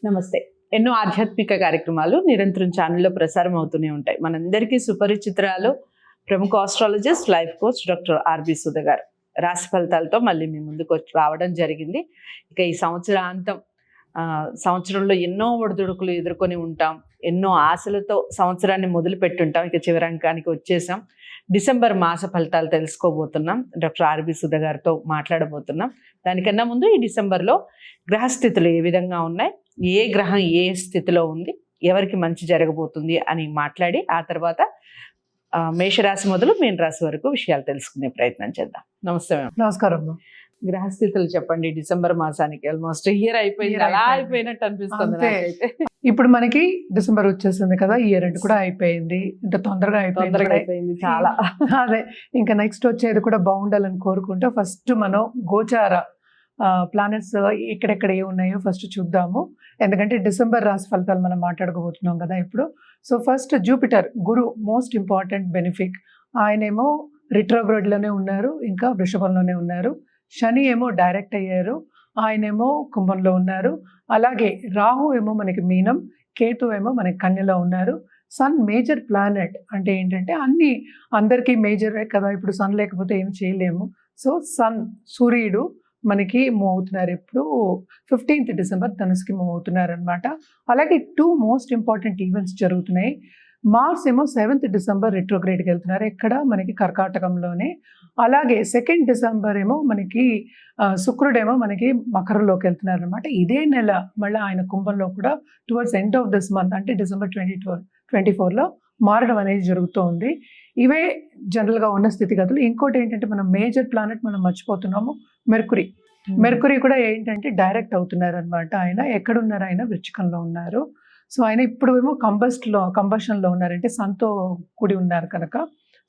నమస్తే. ఎన్నో ఆధ్యాత్మిక కార్యక్రమాలు నిరంతరం ఛానల్లో ప్రసారం అవుతూనే ఉంటాయి. మనందరికీ సుపరిచితురాలు ప్రముఖ astrologist, life coach doctor R B Sudha గారు రాశి ఫలితాలతో మళ్ళీ మీ ముందుకు రావడం జరిగింది. ఇక ఈ సంవత్సరంలో ఎన్నో ఒడిదుడుకులు ఎదుర్కొని ఉంటాం, ఎన్నో ఆశలతో సంవత్సరాన్ని మొదలు పెట్టుంటాం. ఇక చివరి అంకానికి వచ్చేసాం. డిసెంబర్ మాస ఫలితాలు తెలుసుకోబోతున్నాం. డాక్టర్ ఆర్బి సుధ గారితో మాట్లాడబోతున్నాం. దానికన్నా ముందు ఈ డిసెంబర్లో గ్రహస్థితులు ఏ విధంగా ఉన్నాయి, ఏ గ్రహం ఏ స్థితిలో ఉంది, ఎవరికి మంచి జరగబోతుంది అని మాట్లాడి ఆ తర్వాత మేషరాశి మొదలు మీన రాశి వరకు విషయాలు తెలుసుకునే ప్రయత్నం చేద్దాం. నమస్తే మేడం. నమస్కారం. గ్రహస్థితులు చెప్పండి. డిసెంబర్ మాసానికి ఆల్మోస్ట్ ఇయర్ అయిపోయింది, అలా అయిపోయినట్టు అనిపిస్తుంది నాకైతే. ఇప్పుడు మనకి డిసెంబర్ వచ్చేసింది కదా, ఇయర్ ఎండ్ కూడా అయిపోయింది. అంటే తొందరగా అయిపోయింది చాలా. అదే ఇంకా నెక్స్ట్ వచ్చేది కూడా బాగుండాలని కోరుకుంటూ ఫస్ట్ మనం గోచార ప్లానెట్స్ ఎక్కడెక్కడ ఏ ఉన్నాయో ఫస్ట్ చూద్దాము. ఎందుకంటే డిసెంబర్ రాశి ఫలితాలు మనం మాట్లాడుకోబోతున్నాం కదా ఇప్పుడు. సో ఫస్ట్ జూపిటర్, గురు మోస్ట్ ఇంపార్టెంట్ బెనిఫిక్. ఆయనేమో రిట్రోగ్రేడ్లోనే ఉన్నారు, ఇంకా వృషభంలోనే ఉన్నారు. శని ఏమో డైరెక్ట్ అయ్యారు, ఆయనేమో కుంభంలో ఉన్నారు. అలాగే రాహు ఏమో మనకి మీనం, కేతు ఏమో మనకి కన్యలో ఉన్నారు. సన్ మేజర్ ప్లానెట్ అంటే ఏంటంటే అందరికీ మేజరే కదా, ఇప్పుడు సన్ లేకపోతే ఏం చేయలేము. సో సన్, సూర్యుడు మనకి మూవ్ అవుతున్నారు. ఇప్పుడు 15th డిసెంబర్ ధనుసుకి మూవ్ అవుతున్నారు అనమాట. అలాగే 2 మోస్ట్ ఇంపార్టెంట్ ఈవెంట్స్ జరుగుతున్నాయి. మార్స్ ఏమో 7th డిసెంబర్ రిట్రోగ్రేడ్కి వెళ్తున్నారు, ఎక్కడ మనకి కర్కాటకంలోనే. అలాగే 2nd డిసెంబర్ ఏమో మనకి శుక్రుడేమో మనకి మకరంలోకి వెళ్తున్నారు అనమాట. ఇదే నెల మళ్ళీ ఆయన కుంభంలో కూడా towards end of this month అంటే డిసెంబర్ 24లో మారడం అనేది జరుగుతోంది. ఇవే జనరల్గా ఉన్న స్థితిగతులు. ఇంకోటి ఏంటంటే మనం మేజర్ ప్లానెట్ మనం మర్చిపోతున్నాము, మెర్కురీ. మెర్కురీ కూడా ఏంటంటే డైరెక్ట్ అవుతున్నారు అనమాట. ఆయన ఎక్కడున్నారు, ఆయన వృచ్చికంలో ఉన్నారు. సో ఆయన ఇప్పుడు ఏమో కంబషన్లో ఉన్నారంటే సన్తో కూడి ఉన్నారు కనుక.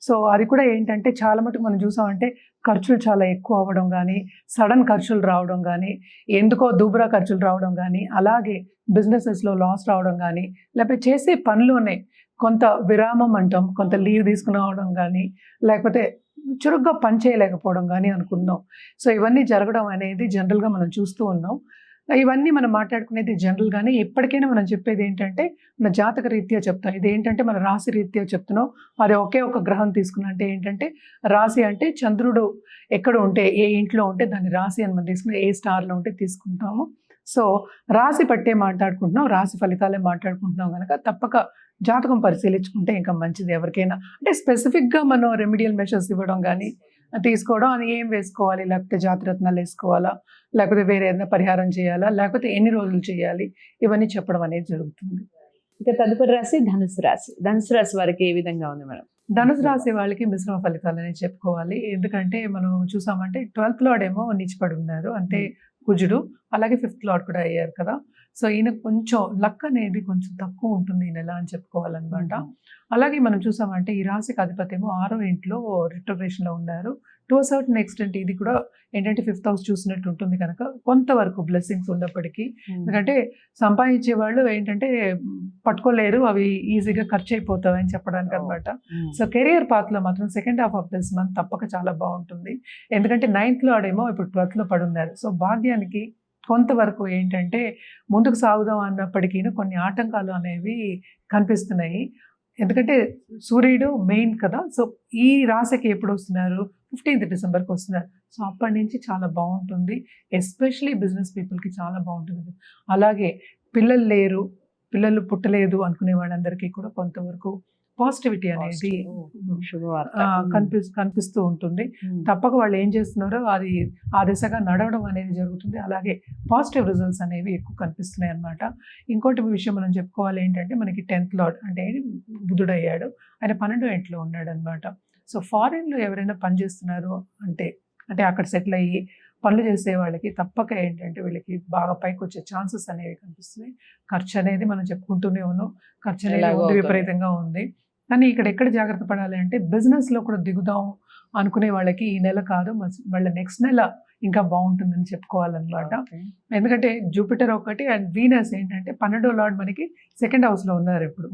సో అది కూడా ఏంటంటే చాలా మటుకు మనం చూసామంటే ఖర్చులు చాలా ఎక్కువ అవ్వడం కానీ, సడన్ ఖర్చులు రావడం కానీ, ఎందుకో దూబరా ఖర్చులు రావడం కానీ, అలాగే బిజినెసెస్లో లాస్ రావడం కానీ, లేకపోతే చేసే పనిలోనే కొంత విరామం అంటాం, కొంత లీవ్ తీసుకుని రావడం కానీ, లేకపోతే చురుగ్గా పని చేయలేకపోవడం కానీ అనుకుందాం. సో ఇవన్నీ జరగడం అనేది జనరల్గా మనం చూస్తూ ఉన్నాం. ఇవన్నీ మనం మాట్లాడుకునేది జనరల్గానే. ఎప్పటికైనా మనం చెప్పేది ఏంటంటే మన జాతక రీత్యా చెప్తాం. ఇది ఏంటంటే మన రాశి రీత్యా చెప్తున్నాం. అది ఒకే ఒక గ్రహం తీసుకున్నా అంటే ఏంటంటే రాశి అంటే చంద్రుడు ఎక్కడ ఉంటే, ఏ ఇంట్లో ఉంటే దాన్ని రాశి అని మనం తీసుకుని, ఏ స్టార్లో ఉంటే తీసుకుంటాము. సో రాశి పట్టే మాట్లాడుకుంటున్నాం, రాశి ఫలితాలే మాట్లాడుకుంటున్నాం కనుక తప్పక జాతకం పరిశీలించుకుంటే ఇంకా మంచిది ఎవరికైనా. అంటే స్పెసిఫిక్గా మనం రెమిడియల్ మెషర్స్ ఇవ్వడం కానీ తీసుకోవడం, అని ఏం వేసుకోవాలి, లేకపోతే జాతిరత్నాలు వేసుకోవాలా, లేకపోతే వేరే ఏదైనా పరిహారం చేయాలా, లేకపోతే ఎన్ని రోజులు చేయాలి, ఇవన్నీ చెప్పడం అనేది జరుగుతుంది. ఇక తదుపరి రాశి ధనుసు రాశి. ధనుసు రాశి వారికి ఏ విధంగా ఉంది మేడం? ధనుసు రాశి వాళ్ళకి మిశ్రమ ఫలితాలు అనేది చెప్పుకోవాలి. ఎందుకంటే మనం చూసామంటే 12th లార్డ్ ఏమో నిలిచిపడి ఉన్నారు, అంటే కుజుడు. అలాగే 5th లార్డ్ కూడా అయ్యారు కదా. సో ఈయన కొంచెం లక్ అనేది కొంచెం తక్కువ ఉంటుంది ఈ నెల అని చెప్పుకోవాలన్నమాట. అలాగే మనం చూసామంటే ఈ రాశికి అధిపతి ఏమో 6వ ఇంట్లో రిట్రోగ్రేషన్లో ఉన్నారు. టు అ సర్టన్ ఎక్స్టెంట్ ఇది కూడా ఏంటంటే 5th హౌస్ చూసినట్టు ఉంటుంది కనుక కొంతవరకు బ్లెస్సింగ్స్ ఉన్నప్పటికీ, ఎందుకంటే సంపాదించే వాళ్ళు ఏంటంటే పట్టుకోలేరు, అవి ఈజీగా ఖర్చు అయిపోతాయి అని చెప్పడానికి అనమాట. సో కెరియర్ పాత్లో మాత్రం second half of this month తప్పక చాలా బాగుంటుంది. ఎందుకంటే 9th లార్డేమో ఇప్పుడు 12th పడున్నారు. సో భాగ్యానికి కొంతవరకు ఏంటంటే ముందుకు సాగుదాం అన్నప్పటికీ కొన్ని ఆటంకాలు అనేవి కనిపిస్తున్నాయి. ఎందుకంటే సూర్యుడు మెయిన్ కదా. సో ఈ రాశికి ఎప్పుడు వస్తున్నారు, 15th డిసెంబర్కి వస్తున్నారు. సో అప్పటి నుంచి చాలా బాగుంటుంది, ఎస్పెషలీ బిజినెస్ పీపుల్కి చాలా బాగుంటుంది. అలాగే పిల్లలు పుట్టలేదు అనుకునే వాళ్ళందరికీ కూడా కొంతవరకు పాజిటివిటీ అనేది కనిపిస్తూ ఉంటుంది. తప్పక వాళ్ళు ఏం చేస్తున్నారో అది ఆ దిశగా నడవడం అనేది జరుగుతుంది. అలాగే పాజిటివ్ రిజల్ట్స్ అనేవి ఎక్కువ కనిపిస్తున్నాయి అన్నమాట. ఇంకోటి విషయం మనం చెప్పుకోవాలి ఏంటంటే మనకి 10th లార్డ్ అంటే బుధుడు అయ్యాడు, ఆయన 12వ ఇంట్లో ఉన్నాడు అనమాట. సో ఫారిన్లో ఎవరైనా పని చేస్తున్నారు అంటే అక్కడ సెటిల్ అయ్యి పనులు చేసే వాళ్ళకి తప్పక ఏంటంటే వీళ్ళకి బాగా పైకి వచ్చే ఛాన్సెస్ అనేవి కనిపిస్తున్నాయి. ఖర్చు అనేది మనం చెప్పుకుంటూనే ఉన్నాం, ఖర్చు అనేది విపరీతంగా ఉంది. కానీ ఎక్కడ జాగ్రత్త పడాలి అంటే బిజినెస్లో కూడా దిగుదాం అనుకునే వాళ్ళకి ఈ నెల కాదు, మళ్ళీ నెక్స్ట్ నెల ఇంకా బాగుంటుందని చెప్పుకోవాలన్నమాట. ఎందుకంటే జూపిటర్ ఒకటి అండ్ వీనస్ ఏంటంటే 12వ లార్డ్ మనకి 2nd హౌస్లో ఉన్నారు ఇప్పుడు.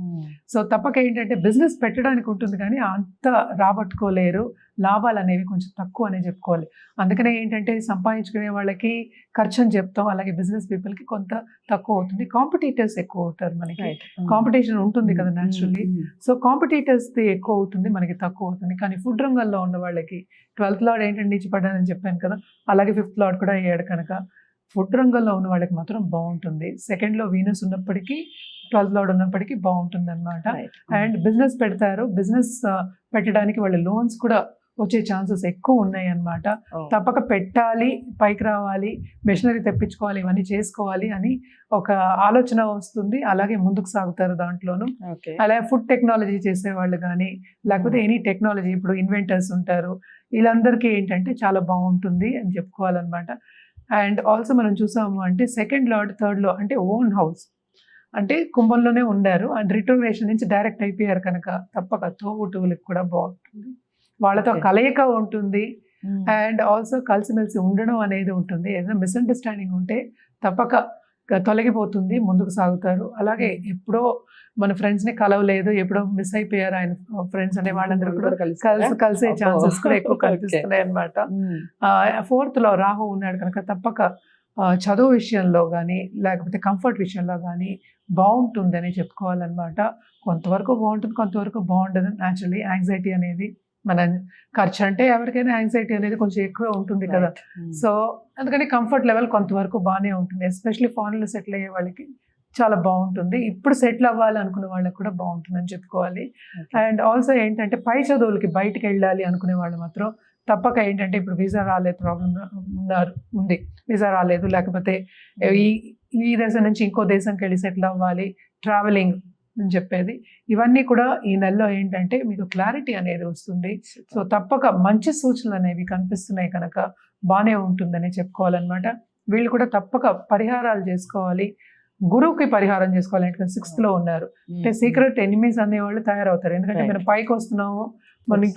సో తప్పక ఏంటంటే బిజినెస్ పెట్టడానికి ఉంటుంది కానీ అంత రాబట్టుకోలేరు, లాభాలు అనేవి కొంచెం తక్కువ అనే చెప్పుకోవాలి. అందుకనే ఏంటంటే సంపాదించుకునే వాళ్ళకి ఖర్చు అని చెప్తాం, అలాగే బిజినెస్ పీపుల్కి కొంత తక్కువ అవుతుంది. కాంపిటీటర్స్ ఎక్కువ అవుతారు మనకి, కాంపిటీషన్ ఉంటుంది కదా న్యాచురల్లీ. సో కాంపిటీటర్స్ది ఎక్కువ అవుతుంది, మనకి తక్కువ అవుతుంది. కానీ ఫుడ్ రంగంలో ఉన్న వాళ్ళకి 12th లార్డ్ ఏంటంటే ఇచ్చి పడ్డానని చెప్పాను కదా, అలాగే 5th లార్డ్ కూడా అయ్యాడు కనుక ఫుడ్ రంగంలో ఉన్న వాళ్ళకి మాత్రం బాగుంటుంది. సెకండ్లో వీనస్ ఉన్నప్పటికీ 12th లార్డ్ ఉన్నప్పటికీ బాగుంటుంది అనమాట. అండ్ బిజినెస్ పెడతారు, బిజినెస్ పెట్టడానికి వాళ్ళ లోన్స్ కూడా వచ్చే ఛాన్సెస్ ఎక్కువ ఉన్నాయి అన్నమాట. తప్పక పెట్టాలి, పైకి రావాలి, మెషినరీ తెప్పించుకోవాలి, ఇవన్నీ చేసుకోవాలి అని ఒక ఆలోచన వస్తుంది. అలాగే ముందుకు సాగుతారు దాంట్లోనూ. అలాగే ఫుడ్ టెక్నాలజీ చేసేవాళ్ళు కానీ, లేకపోతే ఎనీ టెక్నాలజీ, ఇప్పుడు ఇన్వెంటర్స్ ఉంటారు, వీళ్ళందరికీ ఏంటంటే చాలా బాగుంటుంది అని చెప్పుకోవాలన్నమాట. అండ్ ఆల్సో మనం చూసాము అంటే 2nd లార్డ్ 3rd లో అంటే ఓన్ హౌస్, అంటే కుంభంలోనే ఉన్నారు అండ్ రిటర్నేషన్ నుంచి డైరెక్ట్ అయిపోయారు కనుక తప్పక తోబుట్టువులకు కూడా బాగుంటుంది, వాళ్ళతో కలయిక ఉంటుంది. అండ్ ఆల్సో కలిసిమెలిసి ఉండడం అనేది ఉంటుంది. ఏదైనా మిస్అండర్స్టాండింగ్ ఉంటే తప్పక తొలగిపోతుంది, ముందుకు సాగుతారు. అలాగే ఎప్పుడో మన ఫ్రెండ్స్ని కలవలేదు, ఎప్పుడో మిస్ అయిపోయారు ఆయన ఫ్రెండ్స్ అనే వాళ్ళందరూ కూడా కలిసే ఛాన్సెస్ కూడా ఎక్కువ కనిపిస్తున్నాయి అనమాట. 4th లో రాహు ఉన్నాడు కనుక తప్పక చదువు విషయంలో కానీ, లేకపోతే కంఫర్ట్ విషయంలో కానీ బాగుంటుందని చెప్పుకోవాలన్నమాట. కొంతవరకు బాగుంటుంది, కొంతవరకు బాగుండదు. న్యాచురల్లీ యాంగ్జైటీ అనేది, మన ఖర్చు అంటే ఎవరికైనా యాంగ్జైటీ అనేది కొంచెం ఎక్కువ ఉంటుంది కదా. సో అందుకని కంఫర్ట్ లెవెల్ కొంతవరకు బాగానే ఉంటుంది. ఎస్పెషల్లీ ఫారెన్లో సెటిల్ అయ్యే వాళ్ళకి చాలా బాగుంటుంది. ఇప్పుడు సెటిల్ అవ్వాలి అనుకునే వాళ్ళకి కూడా బాగుంటుందని చెప్పుకోవాలి. అండ్ ఆల్సో ఏంటంటే పై చదువులకి బయటికి వెళ్ళాలి అనుకునే వాళ్ళు మాత్రం తప్పక ఏంటంటే ఇప్పుడు వీసా రాలేదు, ప్రాబ్లం ఉంది, వీసా రాలేదు, లేకపోతే ఈ దేశం నుంచి ఇంకో దేశంకి వెళ్ళి సెటిల్ అవ్వాలి, ట్రావెలింగ్ అని చెప్పేది, ఇవన్నీ కూడా ఈ నెలలో ఏంటంటే మీకు క్లారిటీ అనేది వస్తుంది. సో తప్పక మంచి సూచనలు అనేవి కనిపిస్తున్నాయి కనుక బాగానే ఉంటుందని చెప్పుకోవాలన్నమాట. వీళ్ళు కూడా తప్పక పరిహారాలు చేసుకోవాలి, గురువుకి పరిహారం చేసుకోవాలి. అంటే 6th లో ఉన్నారు అంటే సీక్రెట్ ఎనిమీస్ అనేవాళ్ళు తయారవుతారు. ఎందుకంటే మనం పైకి వస్తున్నాము, మనం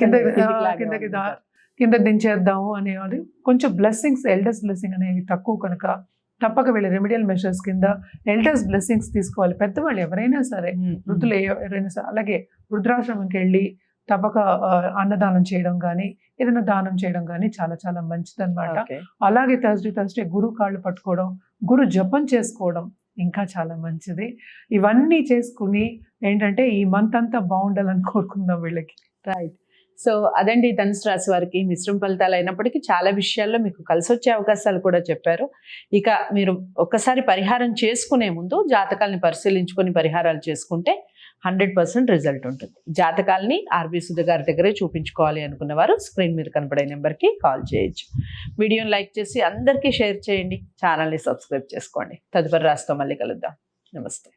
కింద దించేద్దాము అనేవాళ్ళు. కొంచెం బ్లెస్సింగ్స్, ఎల్డర్స్ బ్లెస్సింగ్ అనేవి తక్కువ కనుక తప్పక వీళ్ళు రెమెడియల్ మెషర్స్ కింద ఎల్డర్స్ బ్లెస్సింగ్స్ తీసుకోవాలి. పెద్దవాళ్ళు ఎవరైనా సరే, వృద్ధులు ఎవరైనా సరే, అలాగే వృద్ధాశ్రమంకి వెళ్ళి తప్పక అన్నదానం చేయడం కానీ, ఏదైనా దానం చేయడం కానీ చాలా చాలా మంచిది అనమాట. అలాగే థర్స్డే గురువు కాళ్ళు పట్టుకోవడం, గురు జపం చేసుకోవడం ఇంకా చాలా మంచిది. ఇవన్నీ చేసుకుని ఏంటంటే ఈ మంత్ అంతా బాగుండాలని కోరుకుందాం వీళ్ళకి. రైట్. సో అదండి ధనుసు రాశి వారికి మిశ్రమ ఫలితాలు అయినప్పటికీ చాలా విషయాల్లో మీకు కలిసి వచ్చే అవకాశాలు కూడా చెప్పారు. ఇక మీరు ఒక్కసారి పరిహారం చేసుకునే ముందు జాతకాలని పరిశీలించుకొని పరిహారాలు చేసుకుంటే 100% రిజల్ట్ ఉంటుంది. జాతకాలని ఆర్బీ సుధ గారి దగ్గరే చూపించుకోవాలి అనుకున్న వారు స్క్రీన్ మీద కనపడే నెంబర్కి కాల్ చేయొచ్చు. వీడియోని లైక్ చేసి అందరికీ షేర్ చేయండి, ఛానల్ని సబ్స్క్రైబ్ చేసుకోండి. తదుపరి రాశితో మళ్ళీ కలుద్దాం. నమస్తే.